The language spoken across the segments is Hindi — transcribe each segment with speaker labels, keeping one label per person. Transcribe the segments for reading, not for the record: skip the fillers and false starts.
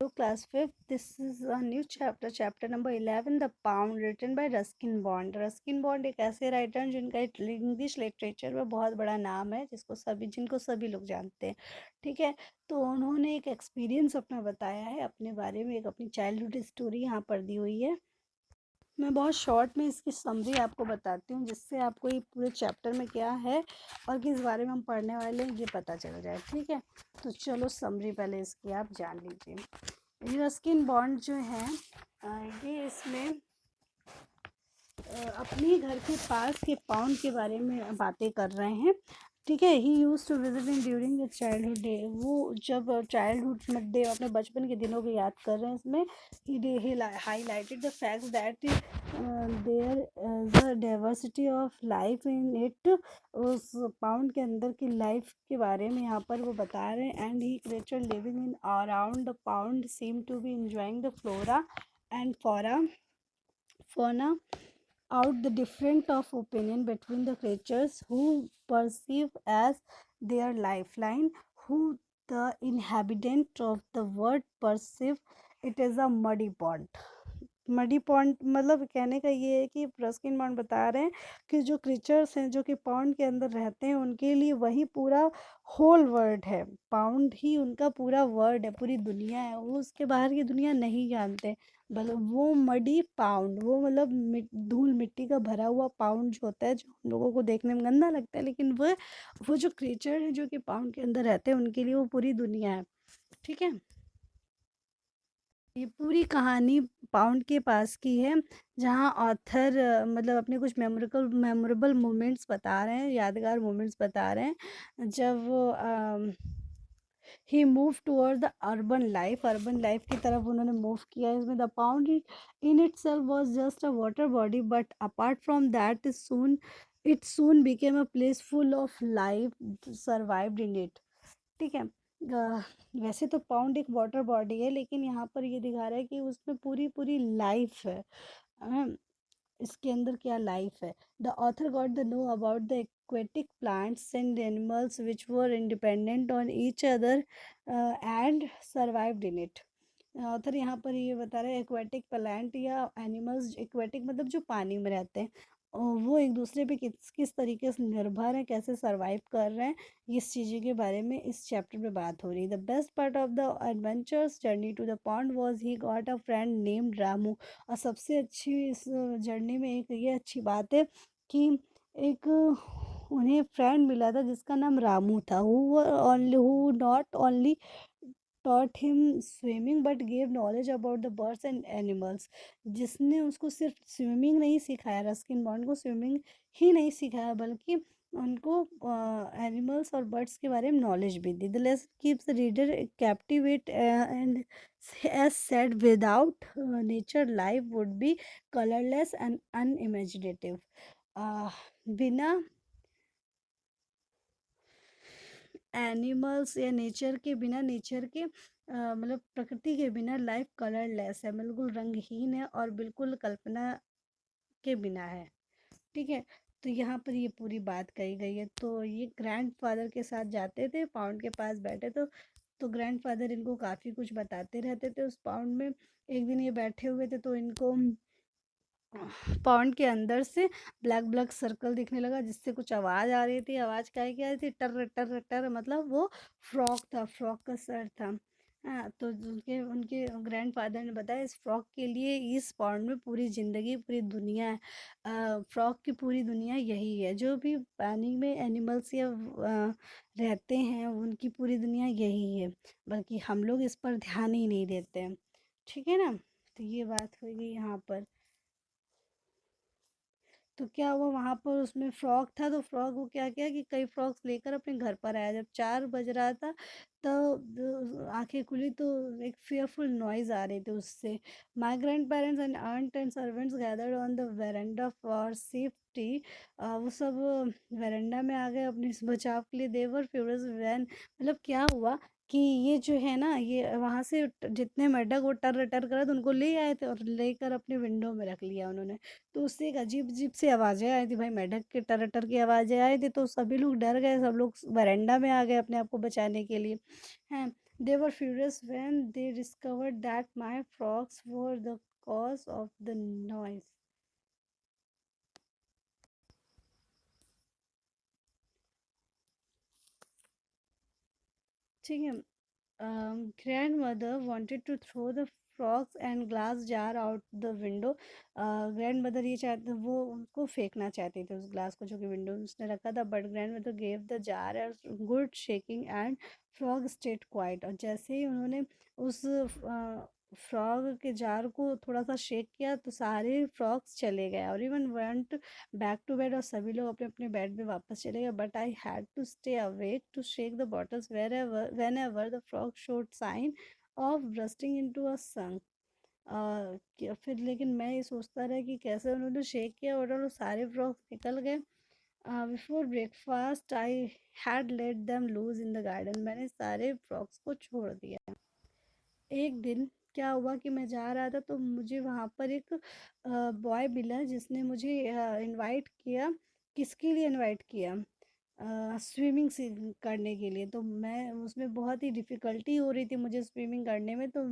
Speaker 1: Hello, class fifth. This is a new chapter, chapter number 11, The Pound, written by Ruskin Bond. Ruskin bond एक ऐसे राइटर हैं जिनका इंग्लिश लिटरेचर में बहुत बड़ा नाम है, जिनको सभी लोग जानते हैं। ठीक है, तो उन्होंने एक एक्सपीरियंस अपना बताया है अपने बारे में, एक अपनी चाइल्डहुड स्टोरी यहाँ पर दी हुई है। मैं बहुत शॉर्ट में इसकी समरी आपको बताती हूँ, जिससे आपको ये पूरे चैप्टर में क्या है और किस बारे में हम पढ़ने वाले हैं ये पता चल जाए। ठीक है, तो चलो समरी पहले इसकी आप जान लीजिए। रस्किन बॉन्ड जो है ये इसमें अपने घर के पास के पाउंड के बारे में बातें कर रहे हैं। ठीक है, he use to visit in during the childhood day. वो जब चाइल्डहुड डे अपने बचपन के दिनों को याद कर रहे हैं इसमें, he highlighted the fact that there is a diversity of life in it. उस पाउंड के अंदर की लाइफ के बारे में यहाँ पर वो बता रहे हैं। And he creature living in around the pond seem to be enjoying the flora and fauna out the difference of opinion between the creatures who perceive as their lifeline, who the inhabitant of the world perceive it is a muddy pond. Muddy pond मतलब कहने का ये है कि रस्किन बॉन्ड बता रहे हैं कि जो क्रीचर्स हैं जो कि पॉन्ड के अंदर रहते हैं उनके लिए वही पूरा होल वर्ल्ड है। पाउंड ही उनका पूरा वर्ल्ड है, पूरी दुनिया है। वो उसके बाहर की दुनिया नहीं जानते। मतलब वो मडी पाउंड, वो मतलब धूल मिट्टी का भरा हुआ पाउंड जो होता है, जो हम लोगों को देखने में गंदा लगता है, लेकिन वो जो क्रीचर है जो कि पाउंड के अंदर रहते हैं उनके लिए वो पूरी दुनिया है। ठीक है, ये पूरी कहानी पाउंड के पास की है, जहाँ ऑथर मतलब अपने कुछ मेमोरेबल मोमेंट्स बता रहे हैं, यादगार मोमेंट्स बता रहे हैं जब वो he move toward the urban life की तरफ उन्होंने मूव किया। इसमें the pond in itself was just a water body, but apart from that it soon became a place full of life survived in it. ठीक है, वैसे तो पाउंड एक वाटर बॉडी है, लेकिन यहाँ पर ये दिखा रहा है कि उसमें पूरी पूरी लाइफ है। अ, इसके अंदर क्या लाइफ है। The author got the know about the aquatic plants and animals which were independent on each other and survived in it. Author यहाँ पर ये बता रहे हैं एक्वेटिक प्लांट या एनिमल्स, एक्वेटिक मतलब जो पानी में रहते हैं, और वो एक दूसरे पे किस किस तरीके से निर्भर हैं, कैसे सरवाइव कर रहे हैं, इस चीज़ों के बारे में इस चैप्टर में बात हो रही है। The best part of the adventures journey to the pond was he got a friend named Ramu. और सबसे अच्छी इस जर्नी में एक ये अच्छी बात है कि एक उन्हें फ्रेंड मिला था जिसका नाम रामू था। Who not only taught him swimming but gave knowledge about the birds and animals। जिसने उसको सिर्फ स्विमिंग नहीं सिखाया, रस्किन बॉन्ड को स्विमिंग ही नहीं सिखाया, बल्कि उनको एनिमल्स और बर्ड्स के बारे में नॉलेज भी दी। The lesson keeps the reader captivate and as said without nature life would be colourless and unimaginative. बिना एनिमल्स या नेचर के बिना, नेचर के मतलब प्रकृति के बिना लाइफ कलरलेस है, बिल्कुल रंगहीन है और बिल्कुल कल्पना के बिना है। ठीक है, तो यहाँ पर ये पूरी बात कही गई है। तो ये ग्रैंडफादर के साथ जाते थे, पाउंड के पास बैठे तो ग्रैंडफादर इनको काफ़ी कुछ बताते रहते थे उस पाउंड में। एक दिन ये बैठे हुए थे तो इनको पाउंड के अंदर से ब्लैक ब्लैक सर्कल दिखने लगा, जिससे कुछ आवाज़ आ रही थी। आवाज़ क्या की आ रही थी? टर टर टर, मतलब वो फ्रॉक था, फ्रॉक का सर था। हाँ, तो उनके उनके ग्रैंडफादर ने बताया इस फ्रॉक के लिए इस पाउंड में पूरी ज़िंदगी, पूरी दुनिया है। फ्रॉक की पूरी दुनिया यही है। जो भी पानी में एनिमल्स या रहते हैं उनकी पूरी दुनिया यही है, बल्कि हम लोग इस पर ध्यान ही नहीं देते हैं। ठीक है ना, तो ये बात हो गई यहाँ पर। तो क्या हुआ वहाँ पर, उसमें फ्रॉक था तो फ्रॉक वो क्या किया कि कई फ्रॉक्स लेकर अपने घर पर आया। जब 4 बज रहा था तो आंखें खुली तो एक fearful नॉइज़ आ रही थी उससे। My grandparents and aunt and servants gathered on the veranda for safety. वो सब वेरेंडा में आ गए अपने इस बचाव के लिए। देवर फ्यूरियस व्हेन, मतलब क्या हुआ कि ये जो है ना, ये वहाँ से जितने मेढक वो टर टर कर उनको ले आए थे और लेकर अपने विंडो में रख लिया उन्होंने। तो उससे एक अजीब-अजीब सी आवाज़ें आई थी भाई, मेढक के टर-टर की आवाज़ें आई थी, तो सभी लोग डर गए, सब लोग बरंडा में आ गए अपने आप को बचाने के लिए, हैं। They were furious when they discovered that my frogs were the cause of the noise. ठीक है. Grandmother wanted to throw the frogs and glass jar out the window. Grandmother ये चाहते वो उनको फेंकना चाहती थी उस ग्लास को जो कि विंडो में उसने रखा था, but grandmother gave the jar a good shaking and frog stayed quiet. और जैसे ही उन्होंने उस फ्रॉग के जार को थोड़ा सा शेक किया तो सारे फ्रॉग्स चले गए और even went back to bed, और सभी लोग अपने अपने बेड में वापस चले गए. But I had to stay awake to shake the bottles whenever the frog showed sign of bursting into a song. फिर लेकिन मैं ये सोचता रहा कि कैसे उन्होंने शेक किया और वो सारे फ्रॉग्स निकल गए. Before breakfast I had let them loose in the garden. मैंने सारे फ्रॉग्स को छोड़ दिया. एक दिन क्या हुआ कि मैं जा रहा था तो मुझे वहाँ पर एक बॉय मिला जिसने मुझे इनवाइट किया. किसके लिए इनवाइट किया? स्विमिंग करने के लिए. तो मैं उसमें बहुत ही डिफ़िकल्टी हो रही थी मुझे स्विमिंग करने में, तो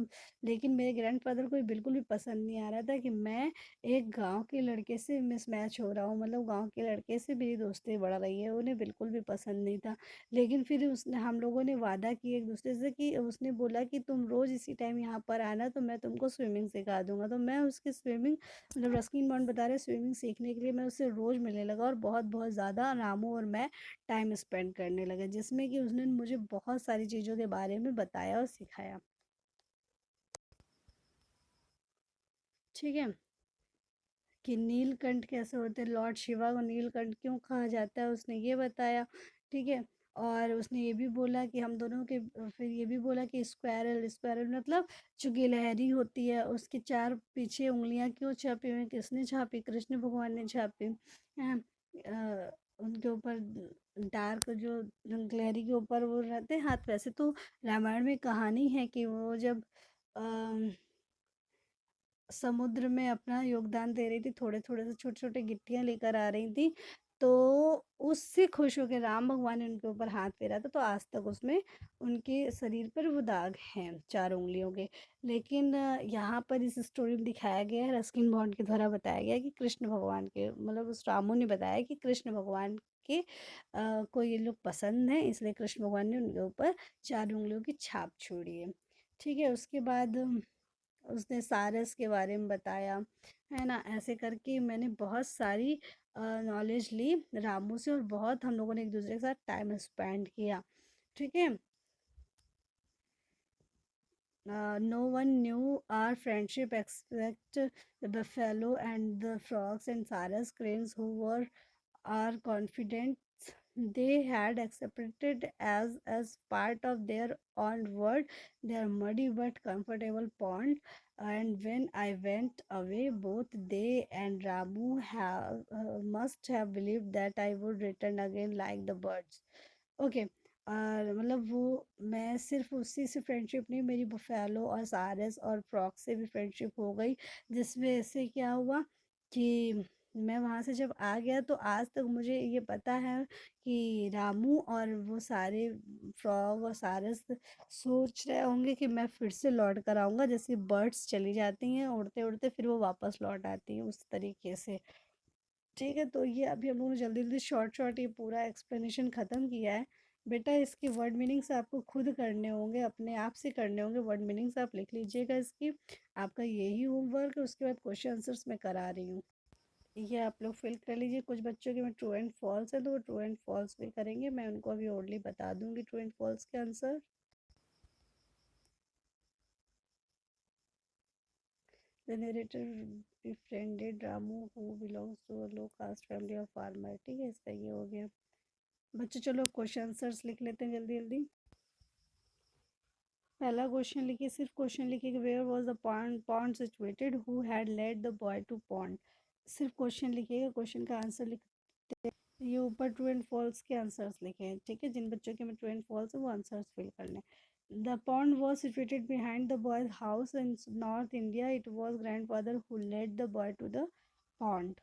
Speaker 1: लेकिन मेरे ग्रैंडफ़ादर को ये बिल्कुल भी पसंद नहीं आ रहा था कि मैं एक गांव के लड़के से मिसमैच हो रहा हूँ, मतलब गांव के लड़के से मेरी दोस्ती बढ़ रही है, उन्हें बिल्कुल भी पसंद नहीं था. लेकिन फिर उसने हम लोगों ने वादा किया एक दूसरे से कि उसने बोला कि तुम रोज़ इसी टाइम यहाँ पर आना तो मैं तुमको स्विमिंग सिखा दूंगा. तो मैं उसकी स्विमिंग, मतलब रस्किन बॉन्ड बता रहे स्विमिंग सीखने के लिए मैं उससे रोज़ मिलने लगा और बहुत बहुत ज़्यादा रामू और मैं टाइम स्पेंड करने लगे, जिसमें कि उसने मुझे बहुत सारी चीज़ों के बारे में बताया और सिखाया. ठीक है. कि नीलकंठ कैसे होते हैं, लॉर्ड शिवा को नीलकंठ क्यों कहा जाता है, उसने ये बताया. ठीक है. और उसने ये भी बोला कि हम दोनों के, फिर ये भी बोला कि स्क्वायरल, स्क्वायरल मतलब जो गिलहरी होती है उसकी चार पीछे उंगलियां क्यों छापी हुई, किसने छापी? कृष्ण भगवान ने छापी. हैं, उनके ऊपर डार्क जो गिलहरी के ऊपर वो रहते हैं हाथ. वैसे तो रामायण में कहानी है कि वो जब समुद्र में अपना योगदान दे रही थी, थोड़े-थोड़े से छोटे-छोटे गिट्टियाँ लेकर आ रही थी, तो उससे खुश होके राम भगवान ने उनके ऊपर हाथ फेरा था, तो आज तक उसमें उनके शरीर पर वो दाग हैं 4 उँगलियों के. लेकिन यहाँ पर इस स्टोरी में दिखाया गया है, रस्किन बॉन्ड के द्वारा बताया गया है कि कृष्ण भगवान के, मतलब उस रामू ने बताया कि कृष्ण भगवान के को ये लोग पसंद हैं, इसलिए कृष्ण भगवान ने उनके ऊपर 4 उँगलियों की छाप छोड़ी है. ठीक है, उसके बाद उसने सारस के बारे में बताया, है ना? ऐसे करके मैंने बहुत सारी नॉलेज ली रामू से और बहुत हम लोगों ने एक दूसरे के साथ टाइम स्पेंड किया. ठीक है. No one knew our friendship except the buffalo and the frogs and Sarah's cranes who were our confidants. They had accepted as part of their own world, their muddy but comfortable pond. And when I went away, both they and Ramu must have believed that I would return again like the birds. Okay. और मतलब वो, मैं सिर्फ उसी से फ्रेंडशिप नहीं, मेरी बफेलो और सारस और फ्रॉक से भी फ्रेंडशिप हो गई, जिस वजह से क्या हुआ कि मैं वहाँ से जब आ गया तो आज तक मुझे ये पता है कि रामू और वो सारे फ्रॉग और सारस सोच रहे होंगे कि मैं फिर से लौट कर आऊँगा, जैसे बर्ड्स चली जाती हैं उड़ते उड़ते फिर वो वापस लौट आती हैं उस तरीके से. ठीक है, तो ये अभी हम लोगों ने जल्दी जल्दी शॉर्ट शॉर्ट ये पूरा एक्सप्लेनेशन ख़त्म किया है. बेटा इसके वर्ड मीनिंग्स आपको खुद करने होंगे, अपने आप से करने होंगे. वर्ड मीनिंग्स आप लिख लीजिएगा इसकी. आपका यही होमवर्क है, उसके बाद क्वेश्चन आंसर्स मैं करा रही हूँ. ये आप लोग फिल कर लीजिए. कुछ बच्चों के में ट्रू एंड फॉल्स है तो वो ट्रू एंड फॉल्स भी करेंगे, मैं उनको अभी ओनली बता दूंगी ट्रू एंड फॉल्स के answer. The narrator befriended Ramu who belongs to a low caste family of farmer. ठीक है, इसका ये हो गया. बच्चों चलो क्वेश्चन आंसर्स लिख लेते हैं जल्दी जल्दी. पहला क्वेश्चन लिखिए, सिर्फ क्वेश्चन लिखिए कि where was the pond pond situated, who had led the boy to pond. सिर्फ क्वेश्चन लिखिएगा, क्वेश्चन का आंसर लिख. ये ऊपर ट्रू एंड फॉल्स के आंसर्स लिखे हैं. ठीक है, जिन बच्चों के में ट्रू एंड फॉल्स है वो आंसर्स फिल कर लें. The pond was situated behind the boy's house in north India. It was grandfather who led the boy to the pond.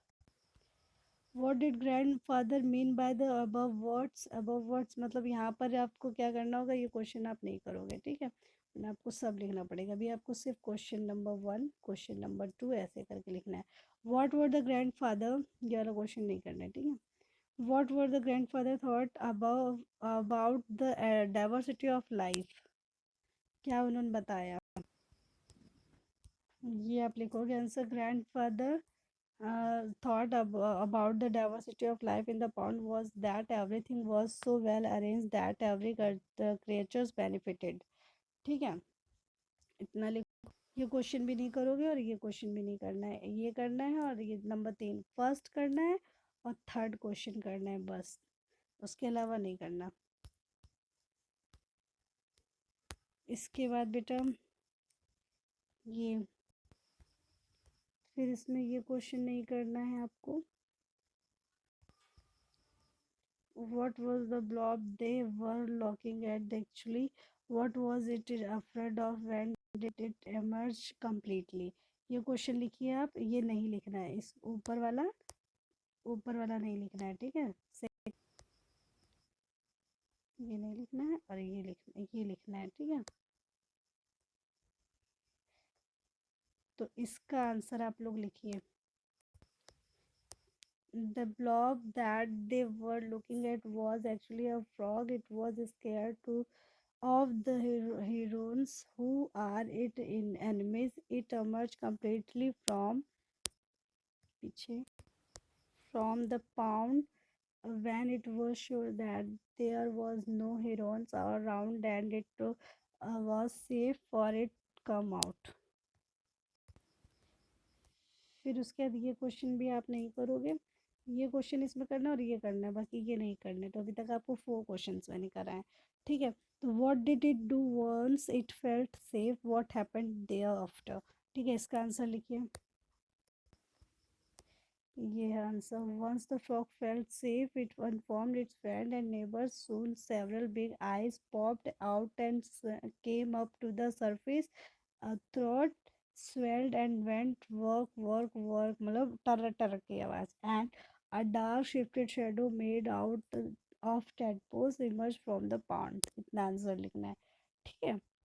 Speaker 1: What did grandfather mean by the above words? Above words मतलब यहाँ पर आपको क्या करना होगा, ये क्वेश्चन आप नहीं करोगे, ठीक है, मैं आपको सब लिखना पड़ेगा। अभी आपको सिर्फ क्वेश्चन नंबर 1, क्वेश्चन नंबर 2 ऐसे करके लिखना है। व्हाट वर द ग्रैंडफादर, ये वाला क्वेश्चन नहीं करना है, ठीक है। What were the grandfather thought about the diversity of life? क्या उन्होंने बताया? ये आप लिखोगे answer. Grandfather thought about the diversity of life in the pond was that everything was so well arranged that every the creatures benefited। ठीक है, इतना लिखो। ये क्वेश्चन भी नहीं करोगे और ये क्वेश्चन भी नहीं करना है, ये करना है और ये नंबर 3 फर्स्ट करना है और थर्ड क्वेश्चन करना है बस, उसके अलावा नहीं करना। इसके बाद बेटा ये, फिर इसमें ये क्वेश्चन नहीं करना है आपको। What was the blob they were looking at actually? What was it afraid of when did it emerge completely? ये क्वेश्चन लिखिए आप, ये नहीं लिखना है, इस ऊपर वाला नहीं लिखना है, ठीक है। ये नहीं लिखना है और ये लिखना है, ठीक है। तो इसका आंसर आप लोग लिखिए। The blob that they were looking at was actually a frog. It was scared to of the heroines who are it in enemies. It emerged completely पीछे from the pound when it was sure that there was no heroines around and it was safe for it come out। फिर उसके बाद ये क्वेश्चन भी आप नहीं करोगे, ये क्वेश्चन इसमें करना है और ये करना है, बाकी ये नहीं करने। तो अभी तक आपको 4 क्वेश्चंस मैंने कराए, ठीक है। तो what did it do once it felt safe, what happened there after? ठीक है, इसका आंसर लिखिए। ये है answer. Once the frog felt safe it informed its friend and neighbours, soon several big eyes popped out and came up to the surface, throat swelled and went work मतलब टर टर की आवाज, and a dark shifted shadow made out of tadpoles emerged from the pond। इतना आंसर लिखना है, ठीक है।